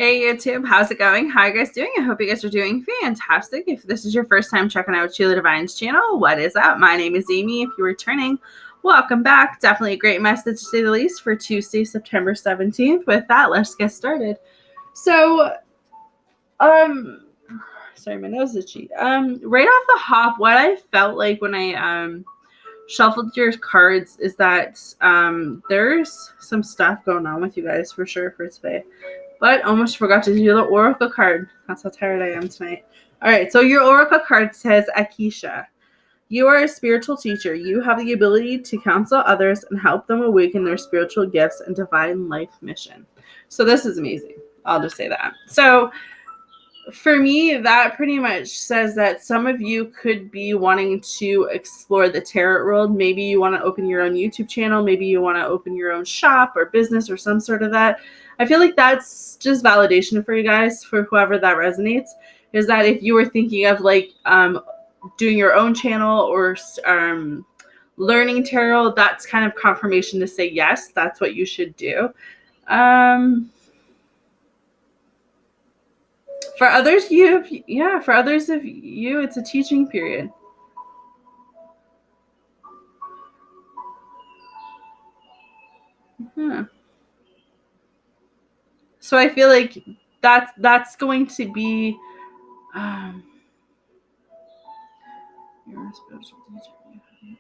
Hey YouTube, how's it going? How are you guys doing? I hope you guys are doing fantastic. If this is your first time checking out Sheila Divine's channel, what is up? My name is Amy. If you're returning, welcome back. Definitely a great message to say the least for Tuesday, September 17th. With that, let's get started. So, sorry, my nose is itchy. Right off the hop, what I felt like when I shuffled your cards is that there's some stuff going on with you guys for sure for today. But almost forgot to do the oracle card. That's how tired I am tonight. All right, so your oracle card says, Akisha, you are a spiritual teacher. You have the ability to counsel others and help them awaken their spiritual gifts and divine life mission. So this is amazing. I'll just say that. So for me, that pretty much says that some of you could be wanting to explore the tarot world. Maybe you want to open your own YouTube channel. Maybe you want to open your own shop or business or some sort of that. I feel like that's just validation for you guys, for whoever that resonates, is that if you were thinking of like doing your own channel or learning tarot, that's kind of confirmation to say, yes, that's what you should do. For others of you, it's a teaching period. So I feel like that's going to be you're a spiritual teacher.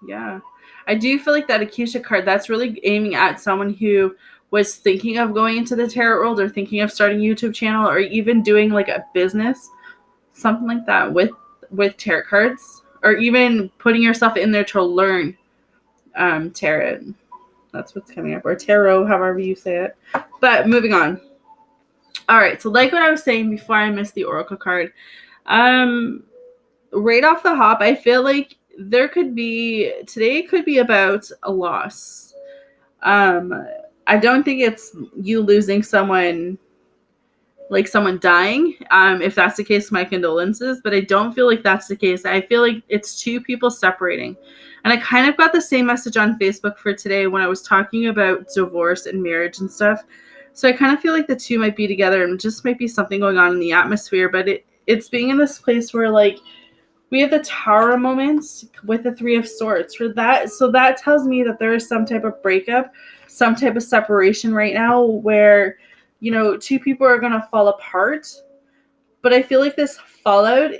Yeah. I do feel like that Akisha card, that's really aiming at someone who was thinking of going into the tarot world or thinking of starting a YouTube channel or even doing like a business, something like that with tarot cards, or even putting yourself in there to learn tarot. That's what's coming up, or tarot, however you say it. But moving on. All right, so like what I was saying before I missed the oracle card, right off the hop, I feel like today could be about a loss. I don't think it's you losing someone, like someone dying. If that's the case, my condolences, but I don't feel like that's the case. I feel like it's two people separating. And I kind of got the same message on Facebook for today when I was talking about divorce and marriage and stuff. So I kind of feel like the two might be together and just might be something going on in the atmosphere, but it's being in this place where like we have the Tower moments with the Three of Swords for that. So that tells me that there is some type of breakup, some type of separation right now where, you know, two people are going to fall apart. But I feel like this fallout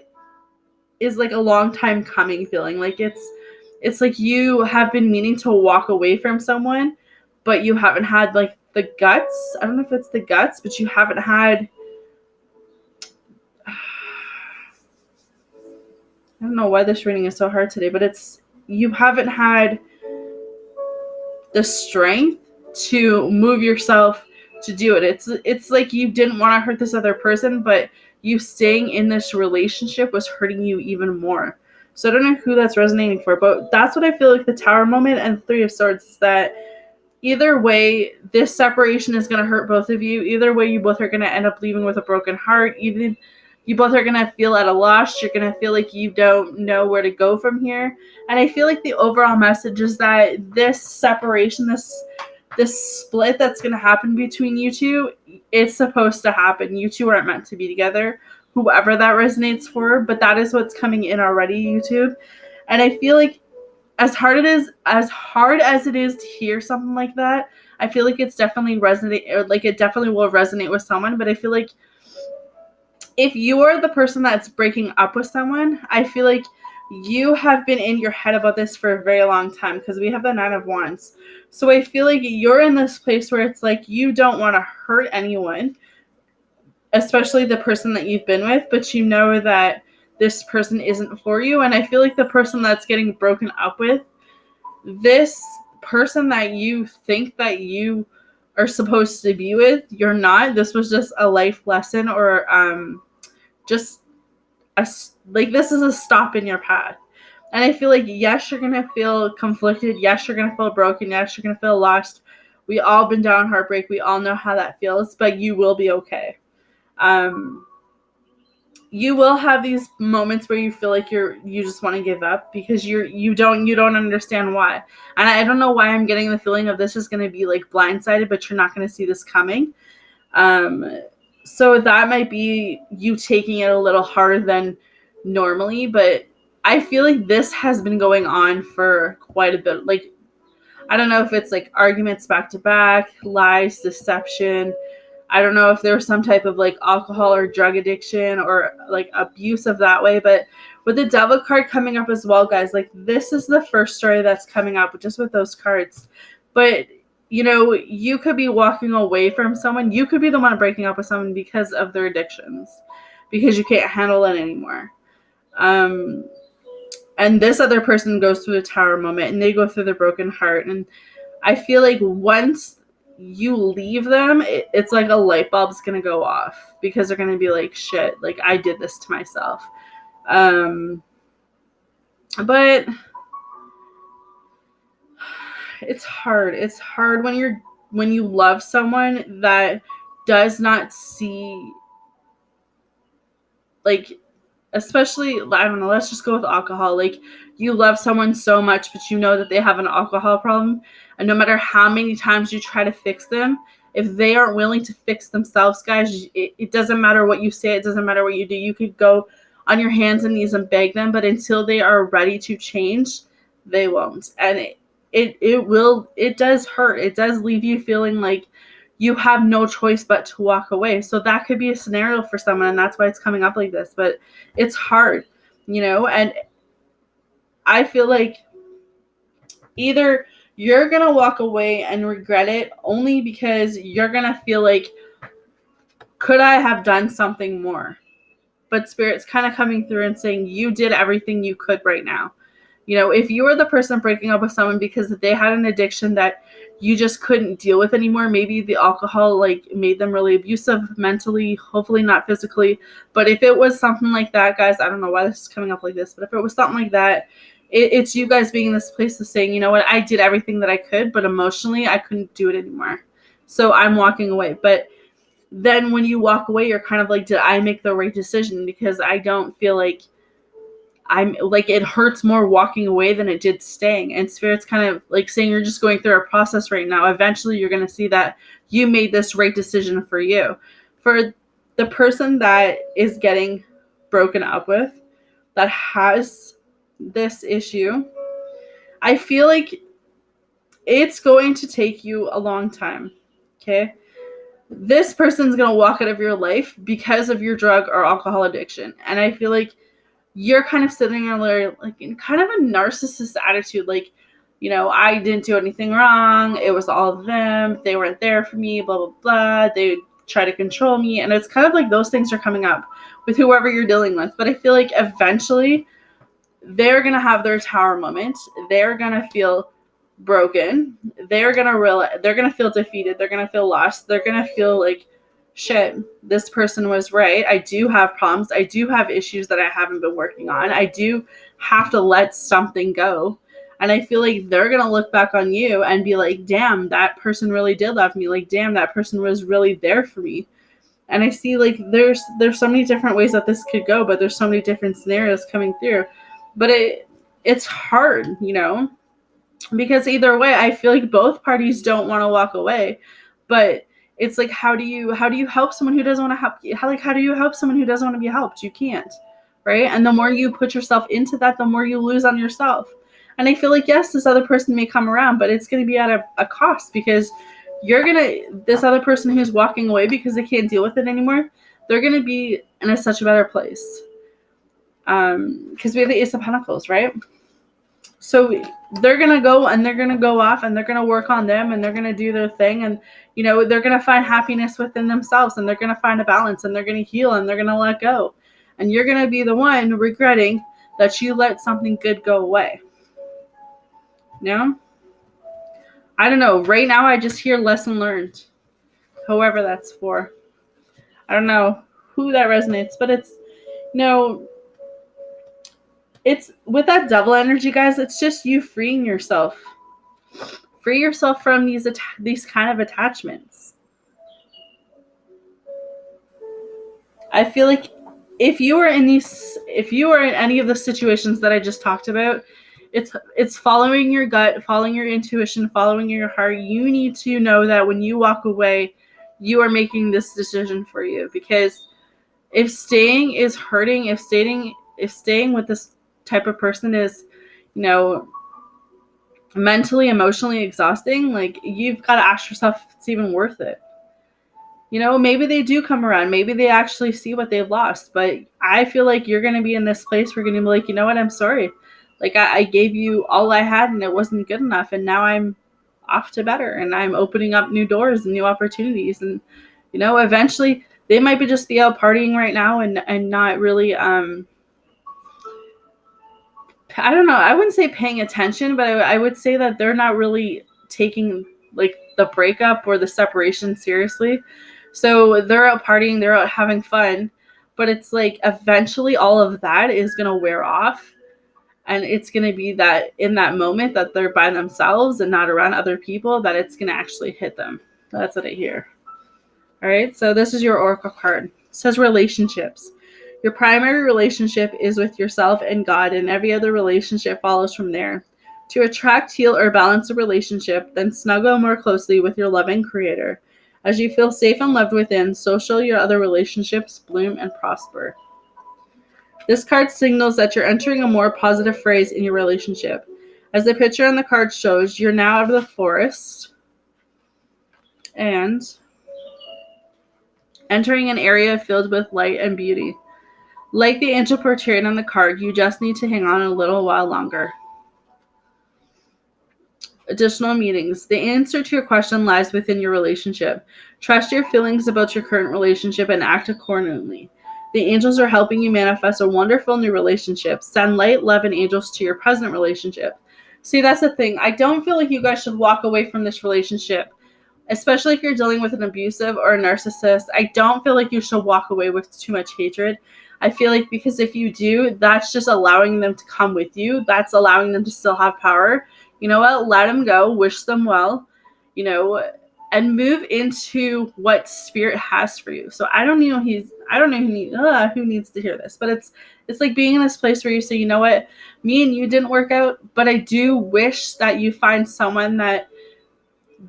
is like a long time coming feeling. Like it's like you have been meaning to walk away from someone, but you haven't had like the guts. I don't know if it's the guts, but you haven't had... I don't know why this reading is so hard today, but you haven't had the strength to move yourself to do it. It's like you didn't want to hurt this other person, but you staying in this relationship was hurting you even more. So I don't know who that's resonating for, but that's what I feel like the Tower moment and Three of Swords is, that either way, this separation is going to hurt both of you. Either way, you both are going to end up leaving with a broken heart. Even you both are going to feel at a loss. You're going to feel like you don't know where to go from here. And I feel like the overall message is that this separation, this split that's going to happen between you two, it's supposed to happen. You two aren't meant to be together, whoever that resonates for, but that is what's coming in already, YouTube. And I feel like as hard as it is to hear something like that, I feel like it's definitely it definitely will resonate with someone. But I feel like if you are the person that's breaking up with someone, I feel like you have been in your head about this for a very long time, because we have the Nine of Wands. So I feel like you're in this place where it's like you don't want to hurt anyone, especially the person that you've been with, but you know that this person isn't for you. And I feel like the person that's getting broken up with, this person that you think that you are supposed to be with, you're not. This was just a life lesson, or this is a stop in your path. And I feel like, yes, you're going to feel conflicted. Yes, you're going to feel broken. Yes, you're going to feel lost. We all been down heartbreak. We all know how that feels, but you will be okay. You will have these moments where you feel like you just want to give up, because you don't understand why. And I don't know why I'm getting the feeling of this is going to be like blindsided, but you're not going to see this coming. So that might be you taking it a little harder than normally, but I feel like this has been going on for quite a bit. Like, I don't know if it's like arguments back to back, lies, deception. I don't know if there was some type of like alcohol or drug addiction or like abuse of that way. But with the devil card coming up as well, guys, like this is the first story that's coming up just with those cards. But you know, you could be walking away from someone. You could be the one breaking up with someone because of their addictions, because you can't handle it anymore. And this other person goes through the tower moment and they go through the broken heart. And I feel like once you leave them, it's like a light bulb's going to go off because they're going to be like, shit, like I did this to myself. But it's hard. It's hard when you love someone that does not see, like, especially, I don't know, let's just go with alcohol. Like, you love someone so much, but you know that they have an alcohol problem. And no matter how many times you try to fix them, if they aren't willing to fix themselves, guys, it doesn't matter what you say. It doesn't matter what you do. You could go on your hands and knees and beg them, but until they are ready to change, they won't. And it does hurt. It does leave you feeling like you have no choice but to walk away. So that could be a scenario for someone, and that's why it's coming up like this. But it's hard, you know, and I feel like either you're going to walk away and regret it only because you're going to feel like, could I have done something more? But Spirit's kind of coming through and saying, you did everything you could right now. You know, if you were the person breaking up with someone because they had an addiction that you just couldn't deal with anymore, maybe the alcohol like made them really abusive mentally, hopefully not physically. But if it was something like that, guys, I don't know why this is coming up like this, but if it was something like that, it's you guys being in this place of saying, you know what, I did everything that I could, but emotionally I couldn't do it anymore. So I'm walking away. But then when you walk away, you're kind of like, did I make the right decision? Because I don't feel like I'm like, it hurts more walking away than it did staying. And Spirit's kind of like saying you're just going through a process right now. Eventually you're going to see that you made this right decision for you. For the person that is getting broken up with, that has this issue, I feel like it's going to take you a long time. Okay. This person's going to walk out of your life because of your drug or alcohol addiction. And I feel like you're kind of sitting there like in kind of a narcissist attitude. Like, you know, I didn't do anything wrong. It was all of them. They weren't there for me, blah, blah, blah. They try to control me. And it's kind of like those things are coming up with whoever you're dealing with. But I feel like eventually they're going to have their tower moment. They're going to feel broken. They're going to feel defeated. They're going to feel lost. They're going to feel like, shit, this person was right. I do have problems. I do have issues that I haven't been working on. I do have to let something go. And I feel like they're going to look back on you and be like, damn, that person really did love me. Like, damn, that person was really there for me. And I see like there's so many different ways that this could go, but there's so many different scenarios coming through. But it's hard, you know, because either way, I feel like both parties don't want to walk away. But it's like, how do you help someone who doesn't want to help you? How do you help someone who doesn't want to be helped? You can't, right? And the more you put yourself into that, the more you lose on yourself. And I feel like, yes, this other person may come around, but it's going to be at a cost, because this other person who's walking away because they can't deal with it anymore, they're going to be in such a better place. Because we have the Ace of Pentacles, right? So they're going to go and they're going to go off and they're going to work on them and they're going to do their thing. And, you know, they're going to find happiness within themselves and they're going to find a balance and they're going to heal and they're going to let go. And you're going to be the one regretting that you let something good go away. You know? I don't know. Right now, I just hear lesson learned. Whoever that's for. I don't know who that resonates, but it's, you know, it's with that devil energy, guys, it's just you freeing yourself. Free yourself from these kind of attachments. I feel like if you are in any of the situations that I just talked about, it's following your gut, following your intuition, following your heart. You need to know that when you walk away, you are making this decision for you. Because if staying is hurting, if staying with this type of person is, you know, mentally, emotionally exhausting, like, you've got to ask yourself if it's even worth it. You know, maybe they do come around. Maybe they actually see what they've lost. But I feel like you're going to be in this place where you're going to be like, you know what, I'm sorry. Like, I gave you all I had and it wasn't good enough. And now I'm off to better. And I'm opening up new doors and new opportunities. And, you know, eventually they might just be out partying right now and not really, I don't know. I wouldn't say paying attention, but I would say that they're not really taking like the breakup or the separation seriously. So they're out partying, they're out having fun, but it's like eventually all of that is going to wear off. And it's going to be that in that moment that they're by themselves and not around other people, that it's going to actually hit them. That's what I hear. All right. So this is your oracle card. It says relationships. Your primary relationship is with yourself and God, and every other relationship follows from there. To attract, heal, or balance a relationship, then snuggle more closely with your loving Creator. As you feel safe and loved within, so shall your other relationships bloom and prosper. This card signals that you're entering a more positive phase in your relationship. As the picture on the card shows, you're now out of the forest and entering an area filled with light and beauty. Like the angel portrayed on the card, you just need to hang on a little while longer. Additional meanings. The answer to your question lies within your relationship. Trust your feelings about your current relationship and act accordingly. The angels are helping you manifest a wonderful new relationship. Send light, love, and angels to your present relationship. See, that's the thing. I don't feel like you guys should walk away from this relationship, especially if you're dealing with an abusive or a narcissist. I don't feel like you should walk away with too much hatred. I feel like because if you do, that's just allowing them to come with you. That's allowing them to still have power. You know what? Let them go. Wish them well, you know, and move into what spirit has for you. So I don't know who needs to hear this, but it's like being in this place where you say, you know what, me and you didn't work out, but I do wish that you find someone that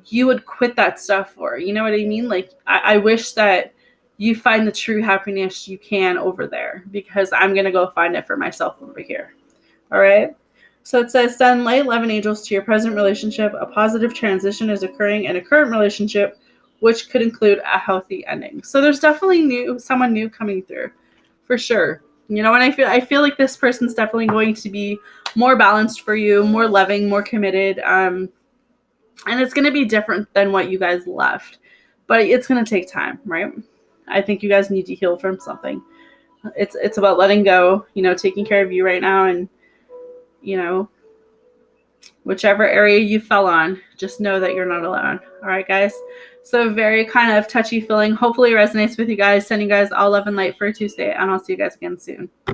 you would quit that stuff for. You know what I mean? Like, I wish that you find the true happiness you can over there, because I'm going to go find it for myself over here. All right. So it says, send light, love, and angels to your present relationship. A positive transition is occurring in a current relationship, which could include a healthy ending. So there's definitely someone new coming through, for sure. You know, and I feel like this person's definitely going to be more balanced for you, more loving, more committed. And it's going to be different than what you guys left, but it's going to take time, right? I think you guys need to heal from something. It's about letting go, you know, taking care of you right now, and, you know, whichever area you fell on, just know that you're not alone. All right, guys. So very kind of touchy feeling. Hopefully it resonates with you guys. Sending you guys all love and light for Tuesday, and I'll see you guys again soon.